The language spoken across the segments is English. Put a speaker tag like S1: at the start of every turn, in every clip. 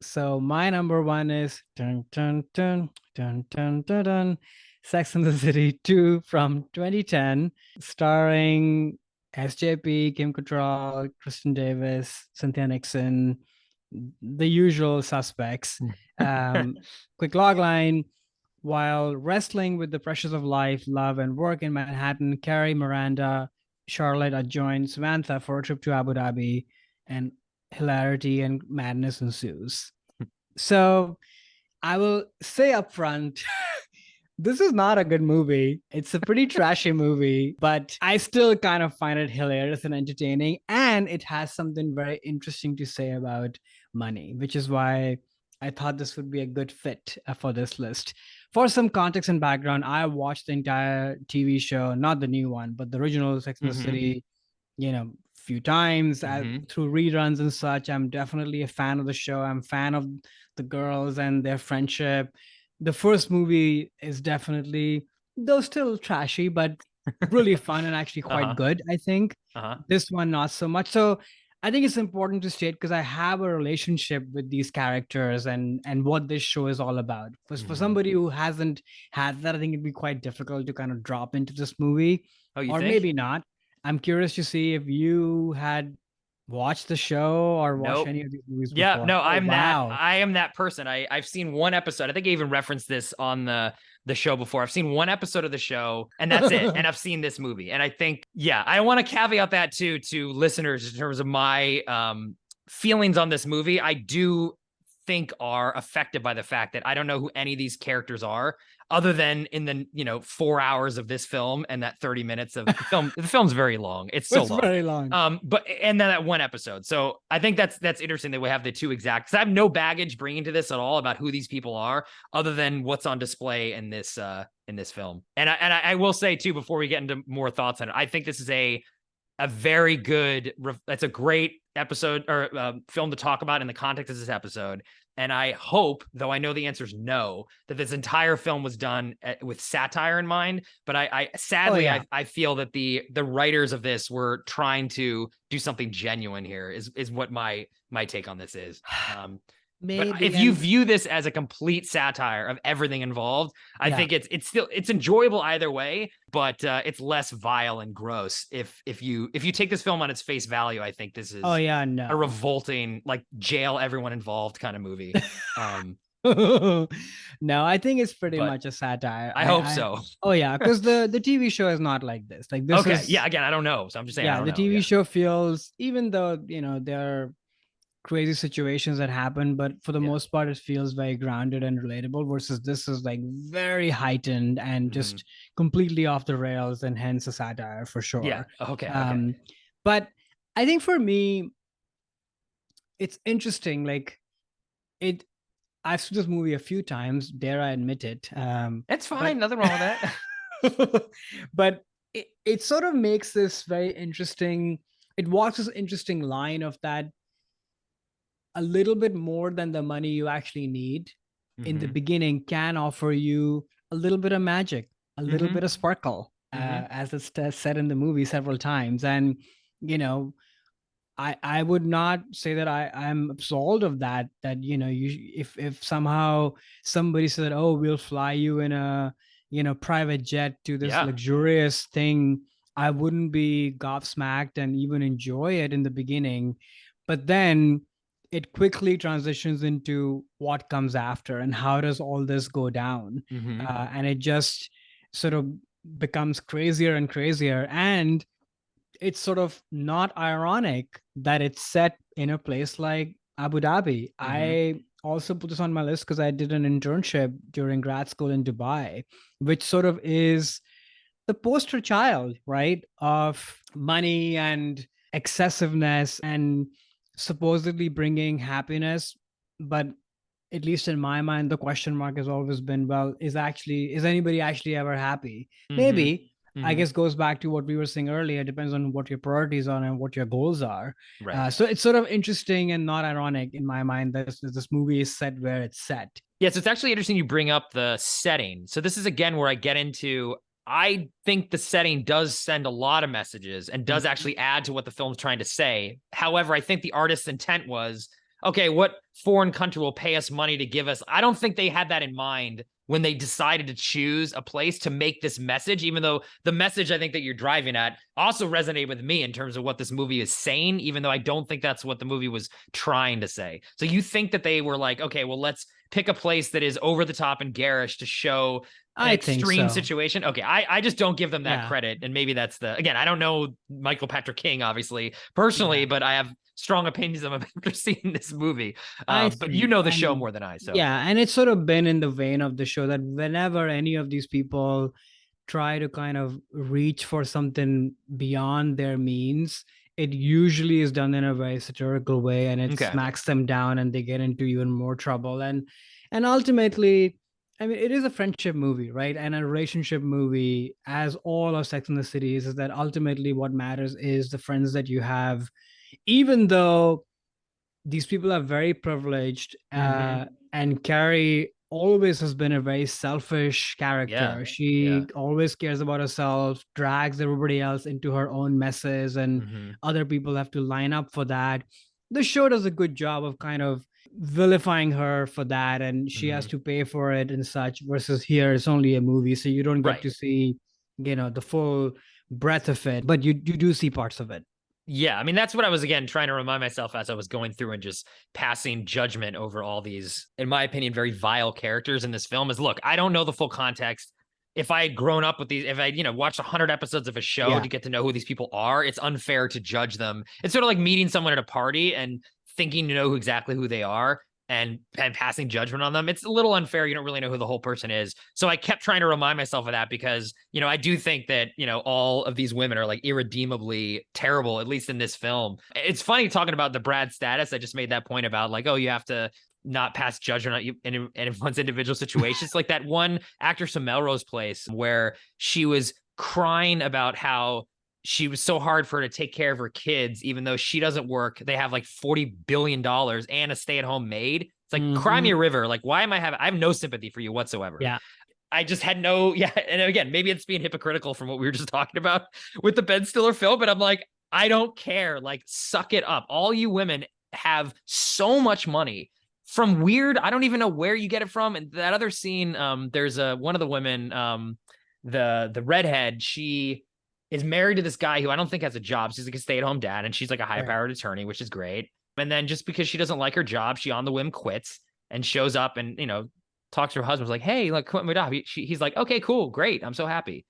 S1: So my number one is dun dun dun dun dun dun dun, Sex and the City 2 from 2010, starring SJP, Kim Cattrall, Kristen Davis, Cynthia Nixon, the usual suspects. Um, Quick logline: while wrestling with the pressures of life, love, and work in Manhattan, Carrie, Miranda, Charlotte join Samantha for a trip to Abu Dhabi, and hilarity and madness ensues. So I will say up front, this is not a good movie. It's a pretty trashy movie, but I still kind of find it hilarious and entertaining. And it has something very interesting to say about money, which is why I thought this would be a good fit for this list. For some context and background, I watched the entire TV show, not the new one, but the original Sex and the
S2: Mm-hmm.
S1: City, few times
S2: Mm-hmm.
S1: through reruns and such. I'm definitely a fan of the show. I'm a fan of the girls and their friendship. The first movie is definitely, though still trashy, but really fun and actually quite
S2: Uh-huh.
S1: good, I think.
S2: Uh-huh.
S1: This one, not so much. So I think it's important to state because I have a relationship with these characters and what this show is all about. For
S2: Mm-hmm.
S1: somebody who hasn't had that, I think it'd be quite difficult to kind of drop into this movie,
S2: Oh, you
S1: or
S2: think?
S1: maybe not. I'm curious to see if you had watched the show or watched
S2: Nope.
S1: any of these movies
S2: Yeah,
S1: before.
S2: no,
S1: Oh, wow.
S2: I am that person. I've seen one episode. I think I even referenced this on the show before. I've seen one episode of the show and that's it. And I've seen this movie. And I think, yeah, I want to caveat that too to listeners in terms of my feelings on this movie. I do think are affected by the fact that I don't know who any of these characters are other than in the 4 hours of this film and that 30 minutes of the film. The film's very long. It's so
S1: It's
S2: long.
S1: very long.
S2: But and then that one episode. So I think that's interesting that we have the two exact, because I have no baggage bringing to this at all about who these people are, other than what's on display in this film. And I will say too, before we get into more thoughts on it, I think this is a very good, that's a great episode or film to talk about in the context of this episode. And I hope, though I know the answer is no, that this entire film was done with satire in mind. But I
S1: Oh,
S2: sadly,
S1: yeah.
S2: I feel that the writers of this were trying to do something genuine here. Is what my take on this is. But
S1: Maybe.
S2: if you
S1: And
S2: view this as a complete satire of everything involved, I
S1: yeah.
S2: think it's still it's enjoyable either way, but it's less vile and gross if you take this film on its face value. I think this
S1: Oh,
S2: is
S1: yeah.
S2: a
S1: No.
S2: revolting, like, jail everyone involved kind of movie. Um,
S1: No, I think it's pretty
S2: but
S1: much a satire.
S2: I hope so.
S1: Oh yeah, because the TV show is not like this. Like this
S2: Okay, yeah.
S1: is,
S2: Again, I don't know, so I'm just saying I
S1: yeah,
S2: don't
S1: the
S2: know.
S1: TV
S2: Yeah.
S1: show feels, even though there are crazy situations that happen, but for the
S2: Yeah.
S1: most part, it feels very grounded and relatable. Versus this is like very heightened and
S2: Mm-hmm.
S1: just completely off the rails, and hence a satire for
S2: Yeah.
S1: sure.
S2: Okay. Okay.
S1: Um, but I think for me, it's interesting. Like it I've seen this movie a few times, dare I admit it.
S2: It's
S1: But
S2: fine. Nothing wrong with that.
S1: but it sort of makes this very interesting. It walks this interesting line of that a little bit more than the money you actually need in the
S2: Mm-hmm.
S1: beginning can offer you a little bit of magic, a little
S2: Mm-hmm.
S1: bit of sparkle,
S2: Mm-hmm.
S1: as it's said in the movie several times. And you know, I would not say that I'm absolved of that. That you if somehow somebody said, "Oh, we'll fly you in a private jet to this
S2: Yeah.
S1: luxurious thing," I wouldn't be gobsmacked and even enjoy it in the beginning. But then it quickly transitions into what comes after and how does all this go down,
S2: Mm-hmm.
S1: and it just sort of becomes crazier and crazier. And it's sort of not ironic that it's set in a place like Abu Dhabi.
S2: Mm-hmm.
S1: I also put this on my list because I did an internship during grad school in Dubai, which sort of is the poster child, right, of money and excessiveness and supposedly bringing happiness. But at least in my mind, the question mark has always been, well, is anybody actually ever happy?
S2: Mm-hmm.
S1: Maybe. I
S2: Mm-hmm.
S1: guess goes back to what we were saying earlier. It depends on what your priorities are and what your goals are.
S2: Right.
S1: So it's sort of interesting and not ironic in my mind that this movie is set where it's set.
S2: Yeah, so it's actually interesting you bring up the setting. So this is again where I get into, I think the setting does send a lot of messages and does
S1: Mhm.
S2: actually add to what the film's trying to say. However, I think the artist's intent was, okay, what foreign country will pay us money to give us. I don't think they had that in mind when they decided to choose a place to make this message, even though the message I think that you're driving at also resonated with me in terms of what this movie is saying, even though I don't think that's what the movie was trying to say. So you think that they were like, okay, well, let's pick a place that is over the top and garish to show an
S1: I think
S2: extreme
S1: so.
S2: situation. Okay, I just don't give them that
S1: Yeah.
S2: credit. And maybe that's again, I don't know Michael Patrick King, obviously, personally, but I have strong opinions of him after seeing this movie. But you know the show more than I. So
S1: yeah, and it's sort of been in the vein of the show that whenever any of these people try to kind of reach for something beyond their means, it usually is done in a very satirical way, and it smacks them down and they get into even more trouble. And ultimately, I mean, it is a friendship movie, right? And a relationship movie, as all of Sex and the City is that ultimately what matters is the friends that you have, even though these people are very privileged. And Carrie always has been a very selfish character. She always cares about herself, drags everybody else into her own messes, and other people have to line up for that. The show does a good job of kind of vilifying her for that, and she has to pay for it and such, versus here it's only a movie, so you don't get to see, the full breadth of it, but you do see parts of it.
S2: Yeah, I mean, that's what I was, again, trying to remind myself as I was going through and just passing judgment over all these, in my opinion, very vile characters in this film is, look, I don't know the full context. If I had grown up with these, if I, watched 100 episodes of a show to get to know who these people are, it's unfair to judge them. It's sort of like meeting someone at a party and thinking you know exactly who they are and passing judgment on them. It's a little unfair. You don't really know who the whole person is. So I kept trying to remind myself of that because, I do think that, all of these women are like irredeemably terrible, at least in this film. It's funny talking about the Brad status. I just made that point about like, oh, you have to not pass judgment on you in everyone's individual situations. Like that one actress from Melrose Place where she was crying about how she was so hard for her to take care of her kids, even though she doesn't work. They have like $40 billion and a stay-at-home maid. It's like, cry me a river. Like, why am I have no sympathy for you whatsoever.
S1: Yeah.
S2: I just had no, and again, maybe it's being hypocritical from what we were just talking about with the Ben Stiller film, but I'm like, I don't care. Like, suck it up. All you women have so much money from weird, I don't even know where you get it from. And that other scene, there's one of the women, the redhead, she is married to this guy who I don't think has a job. She's like a stay-at-home dad, and she's like a high-powered attorney, which is great. And then just because she doesn't like her job, she on the whim quits and shows up and, talks to her husband, like, hey, like, quit my job. He's like, okay, cool, great. I'm so happy.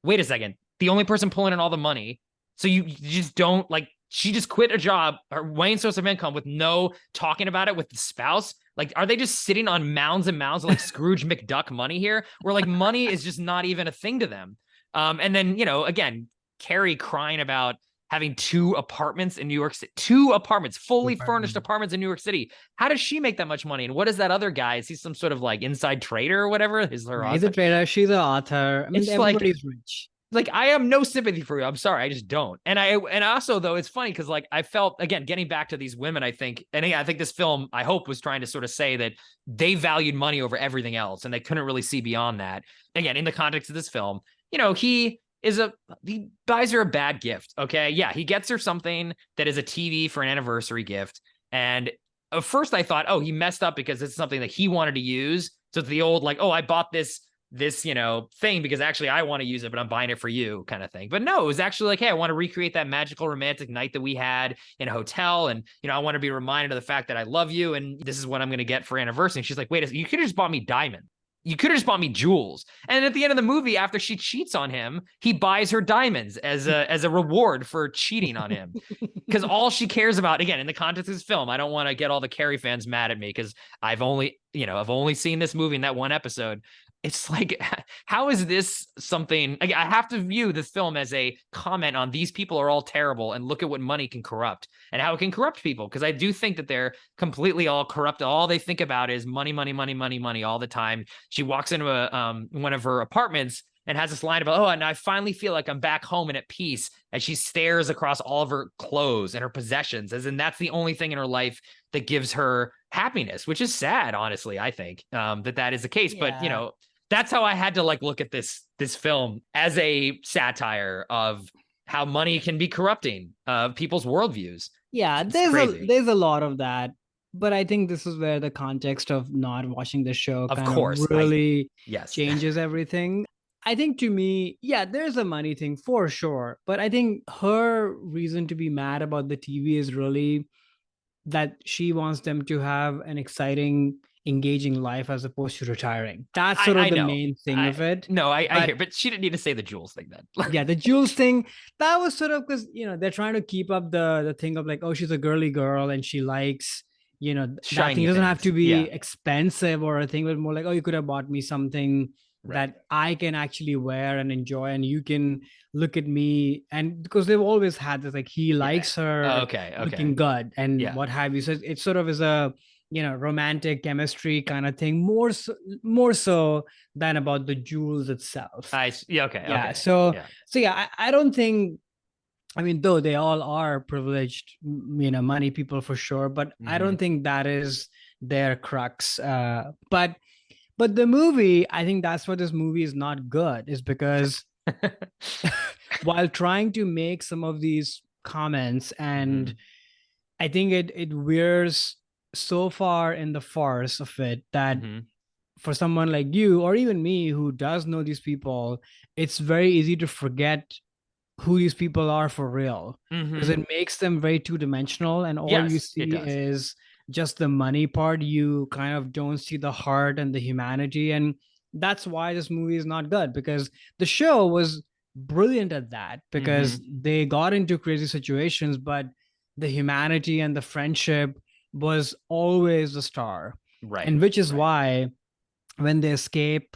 S2: Wait a second. The only person pulling in all the money. So you just don't, like, she just quit a job, her main source of income, with no talking about it with the spouse. Like, are they just sitting on mounds and mounds of like Scrooge McDuck money here, where like money is just not even a thing to them? And then, again, Carrie crying about having 2 apartments in New York City, 2 apartments, fully furnished apartments in New York City. How does she make that much money? And what is that other guy? Is he some sort of like inside trader or whatever? He's
S1: a trader. She's an author. I mean, everybody's rich.
S2: Like, I have no sympathy for you. I'm sorry. I just don't. And also, though, it's funny because like I felt, again, getting back to these women, I think this film, I hope, was trying to sort of say that they valued money over everything else and they couldn't really see beyond that. Again, in the context of this film, he buys her a bad gift. Okay. Yeah. He gets her something that is a TV for an anniversary gift. And at first I thought, oh, he messed up because it's something that he wanted to use. So it's the old, like, oh, I bought this thing because actually I want to use it, but I'm buying it for you kind of thing. But no, it was actually like, hey, I want to recreate that magical romantic night that we had in a hotel. And, I want to be reminded of the fact that I love you. And this is what I'm going to get for anniversary. And she's like, wait, you could have just bought me diamond. You could have just bought me jewels. And at the end of the movie, after she cheats on him, he buys her diamonds as a reward for cheating on him. Because all she cares about, again, in the context of this film, I don't want to get all the Carrie fans mad at me because I've only seen this movie in that one episode. It's like, how is this something? I have to view this film as a comment on these people are all terrible and look at what money can corrupt and how it can corrupt people. Because I do think that they're completely all corrupt. All they think about is money, money, money, money, money all the time. She walks into one of her apartments and has this line about, oh, and I finally feel like I'm back home and at peace, as she stares across all of her clothes and her possessions, as in that's the only thing in her life that gives her happiness, which is sad, honestly. I think that is the case. Yeah. But, that's how I had to like look at this film as a satire of how money can be corrupting people's worldviews.
S1: Yeah, there's a lot of that. but I think this is where the context of not watching the show
S2: Of
S1: kind of
S2: course,
S1: really
S2: yes.
S1: changes everything. I think to me, yeah, there's a money thing for sure, but I think her reason to be mad about the TV is really that she wants them to have an exciting, engaging life as opposed to retiring. That's sort of
S2: I
S1: the
S2: know.
S1: main thing of it.
S2: I
S1: But
S2: hear, but she didn't need to say the jewels thing then.
S1: yeah, the Jules thing, that was sort of because they're trying to keep up the thing of like, oh, she's a girly girl and she likes that thing.
S2: Shiny
S1: It doesn't have
S2: things.
S1: to be
S2: Yeah.
S1: expensive or a thing, but more like, oh, you could have bought me something
S2: Right.
S1: that I can actually wear and enjoy, and you can look at me. And because they've always had this, like, he
S2: Yeah.
S1: likes her
S2: Okay. Okay.
S1: looking good and
S2: Yeah.
S1: what have you. So it sort of is a romantic chemistry kind of thing, more so than about the jewels itself.
S2: Yeah. Okay.
S1: Yeah.
S2: Okay.
S1: So
S2: Yeah.
S1: yeah, I don't think, I mean, though they all are privileged, money people for sure, but I
S2: Hmm.
S1: don't think that is their crux. But the movie, I think that's why this movie is not good, is because while trying to make some of these comments, and
S2: Hmm.
S1: I think it wears so far in the farce of it that
S2: Hmm.
S1: for someone like you or even me who does know these people, it's very easy to forget who these people are for real, because
S2: Hmm.
S1: it makes them very two-dimensional and all you
S2: Yes, it
S1: see
S2: does.
S1: is just the money part. You kind of don't see the heart and the humanity, and that's why this movie is not good, because the show was brilliant at that, because
S2: Hmm.
S1: they got into crazy situations, but the humanity and the friendship was always the star.
S2: Right.
S1: And which is
S2: Right.
S1: why when they escape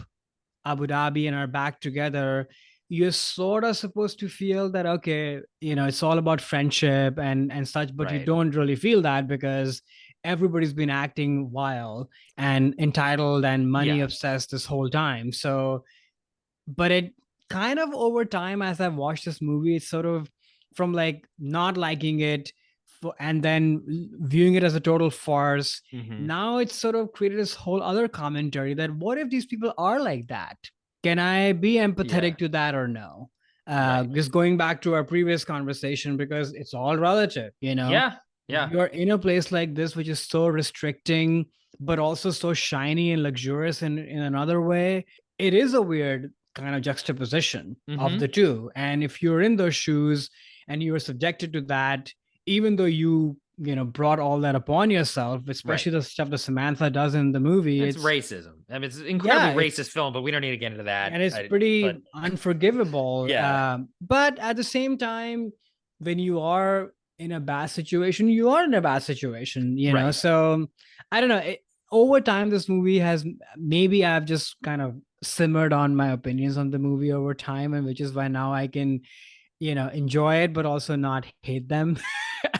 S1: Abu Dhabi and are back together, you're sort of supposed to feel that, okay, it's all about friendship and such, but you
S2: Right.
S1: don't really feel that because everybody's been acting wild and entitled and money
S2: Yeah.
S1: obsessed this whole time. So, but it kind of over time, as I've watched this movie, it's sort of from like not liking it and then viewing it as a total farce.
S2: Hmm.
S1: Now it's sort of created this whole other commentary that what if these people are like that? Can I be
S2: Yeah.
S1: empathetic to that or no?
S2: Right.
S1: Just going back to our previous conversation, because it's all relative.
S2: Yeah. Yeah.
S1: You're in a place like this, which is so restricting, but also so shiny and luxurious in another way. It is a weird kind of juxtaposition of
S2: Hmm.
S1: the two. And if you're in those shoes and you are subjected to that, even though you brought all that upon yourself,
S2: Right.
S1: especially the stuff that Samantha does in the movie,
S2: It's racism. I mean, it's an incredibly
S1: yeah,
S2: racist film, but we don't need to get into that.
S1: and it's
S2: But
S1: pretty unforgivable.
S2: yeah.
S1: But at the same time, when you are in a bad situation, you are in a bad situation.
S2: Right.
S1: So I don't know. Over time, this movie has, maybe I've just kind of simmered on my opinions on the movie over time, and which is why now I can enjoy it, but also not hate them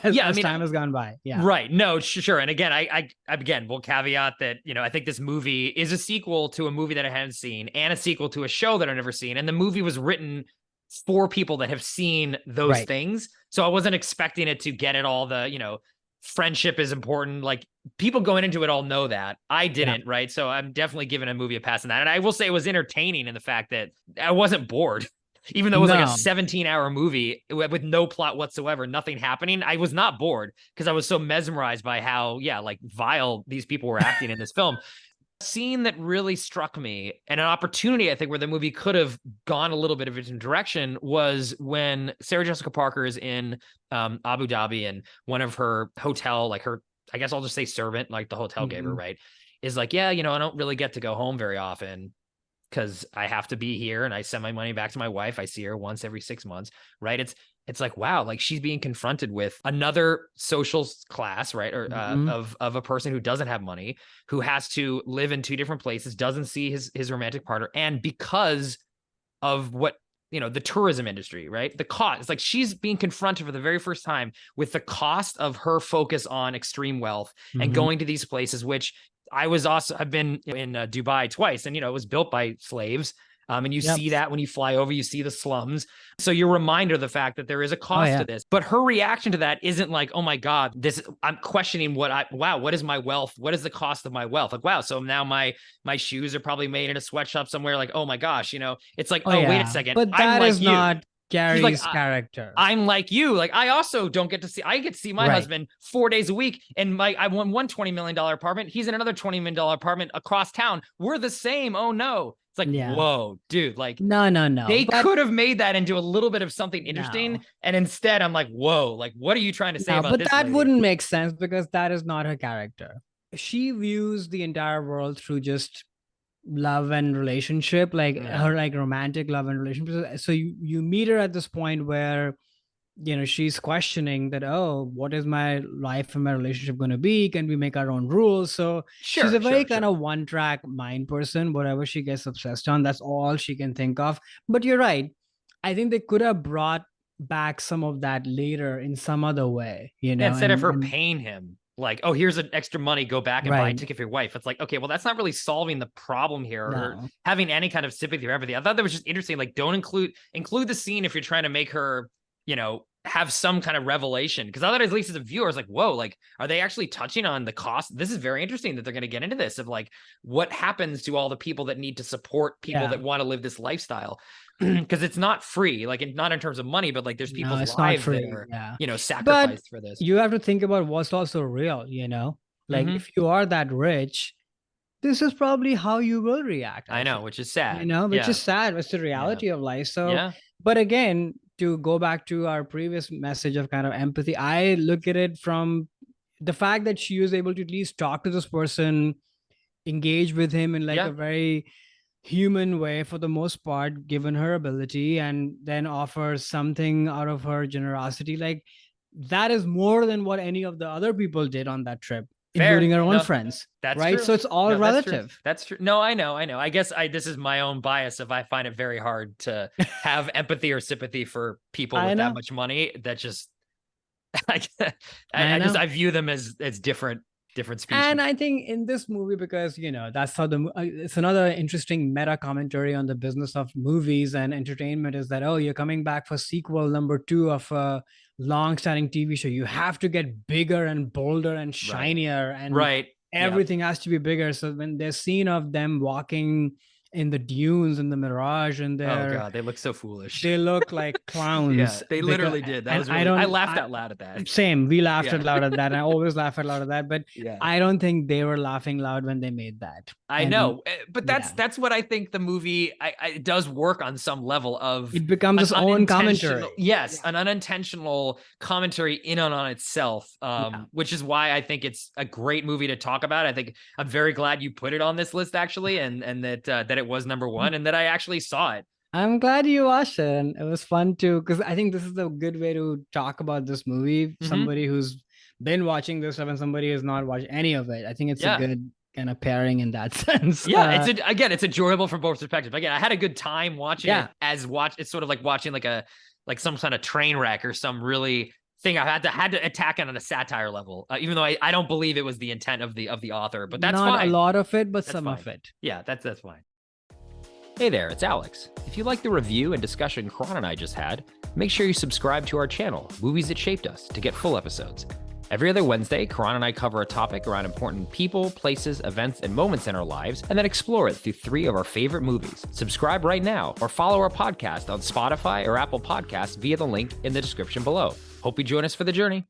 S1: as
S2: Yeah. I
S1: as
S2: mean,
S1: time has gone by. Yeah.
S2: right. No, sure. And again, again, will caveat that, I think this movie is a sequel to a movie that I haven't seen and a sequel to a show that I've never seen. And the movie was written for people that have seen those
S1: Right.
S2: things. So I wasn't expecting it to get it all friendship is important. Like, people going into it all know that. I
S1: Yeah.
S2: didn't, right? So I'm definitely giving a movie a pass on that. And I will say it was entertaining in the fact that I wasn't bored. Even though it was like a
S1: No.
S2: 17-hour movie with no plot whatsoever, nothing happening, I was not bored because I was so mesmerized by how, yeah, like vile these people were acting in this film. Scene that really struck me, and an opportunity I think where the movie could have gone a little bit of a different direction, was when Sarah Jessica Parker is in Abu Dhabi, and one of her hotel, like her, I guess I'll just say servant, like the hotel gave her,
S1: Mhm.
S2: right, is like, yeah, I don't really get to go home very often because I have to be here and I send my money back to my wife. I see her once every 6 months, right? It's like, wow, like she's being confronted with another social class, right? Or
S1: Mhm.
S2: of a person who doesn't have money, who has to live in two different places, doesn't see his romantic partner, and because of what the tourism industry, right? The cost, it's like she's being confronted for the very first time with the cost of her focus on extreme wealth and
S1: Mhm.
S2: going to these places, which I've been in Dubai twice, and it was built by slaves. And you
S1: Yep.
S2: see that when you fly over, you see the slums. So you're reminded of the fact that there is a
S1: Oh
S2: cost
S1: yeah.
S2: to this. But her reaction to that isn't like, oh my God, I'm questioning what is my wealth? What is the cost of my wealth? Like, wow, so now my shoes are probably made in a sweatshop somewhere. Like, oh my gosh, it's like,
S1: Oh
S2: oh, wait a
S1: yeah.
S2: second.
S1: But
S2: I'm
S1: that is
S2: like
S1: not
S2: you.
S1: Gary's character.
S2: I'm like you. Like, I also don't get to see, I get to see my husband 4 days a week. And I won one $20 million apartment. He's in another $20 million apartment across town. We're the same. Oh no. It's like, whoa, dude, like,
S1: no.
S2: They could have made that into a little bit of something interesting.
S1: No.
S2: And instead I'm like, whoa, like, what are you trying to say about this?
S1: But that wouldn't make sense because that is not her character. She views the entire world through just love and relationship, like her like romantic love and relationship. So you meet her at this point where, you know, she's questioning that, oh, what is my life and my relationship going to be? Can we make our own rules? So she's a very kind of one-track mind person. Whatever she gets obsessed on, that's all she can think of. But you're right. I think they could have brought back some of that later in some other way, you know,
S2: instead of her paying him like, oh, here's an extra money, go back and buy a ticket for your wife. It's like, okay, well, that's not really solving the problem here or having any kind of sympathy or empathy. I thought that was just interesting. Like, don't include the scene if you're trying to make her, you know, have some kind of revelation. Because I thought, at least as a viewer, I was like, whoa, like, are they actually touching on the cost? This is very interesting that they're going to get into this of like, what happens to all the people that need to support people that want to live this lifestyle? Because it's not free, like not in terms of money, but like there's people's lives that are, you know, sacrificed for this.
S1: You have to think about what's also real, you know, like if you are that rich, this is probably how you will react.
S2: I know, which is sad,
S1: you know, which is sad. It's the reality of life. So, but again, to go back to our previous message of kind of empathy, I look at it from the fact that she was able to at least talk to this person, engage with him in like a very human way for the most part, given her ability, and then offer something out of her generosity. Like, that is more than what any of the other people did on that trip, including her own friends.
S2: That's
S1: right.
S2: True.
S1: So it's all relative.
S2: That's true. No, I know. I guess this is my own bias if I find it very hard to have empathy or sympathy for people with that much money. That just I view them as different species.
S1: And I think in this movie, because, you know, that's how it's another interesting meta commentary on the business of movies and entertainment, is that, oh, you're coming back for sequel number 2 of a long-standing TV show. You have to get bigger and bolder and shinier, and everything has to be bigger. So when there's scene of them walking in the dunes and the mirage, and
S2: oh god, they look so foolish.
S1: They look like clowns.
S2: They literally did. That was really, I laughed out loud at that.
S1: Same, we laughed out loud at that, and I always laugh out loud at that. But I don't think they were laughing loud when they made that.
S2: I know, but that's what I think the movie it does work on some level of.
S1: It becomes its own commentary.
S2: Yes, an unintentional commentary in and on itself, which is why I think it's a great movie to talk about. I think I'm very glad you put it on this list actually, and that it was number 1 and that I actually saw it.
S1: I'm glad you watched it, and it was fun too, because I think this is a good way to talk about this movie. Somebody who's been watching this stuff and somebody who's not watched any of it. I think it's a good kind of pairing in that sense.
S2: Yeah, it's enjoyable from both perspectives. Again, I had a good time watching it it's sort of like watching like some kind of train wreck or some really thing I had to attack it on a satire level, even though I don't believe it was the intent of the author, but that's
S1: not
S2: fine.
S1: A lot of it, but some of it.
S2: Yeah, that's fine. Hey there, it's Alex. If you like the review and discussion Karan and I just had, make sure you subscribe to our channel, Movies That Shaped Us, to get full episodes. Every other Wednesday, Karan and I cover a topic around important people, places, events, and moments in our lives, and then explore it through 3 of our favorite movies. Subscribe right now, or follow our podcast on Spotify or Apple Podcasts via the link in the description below. Hope you join us for the journey.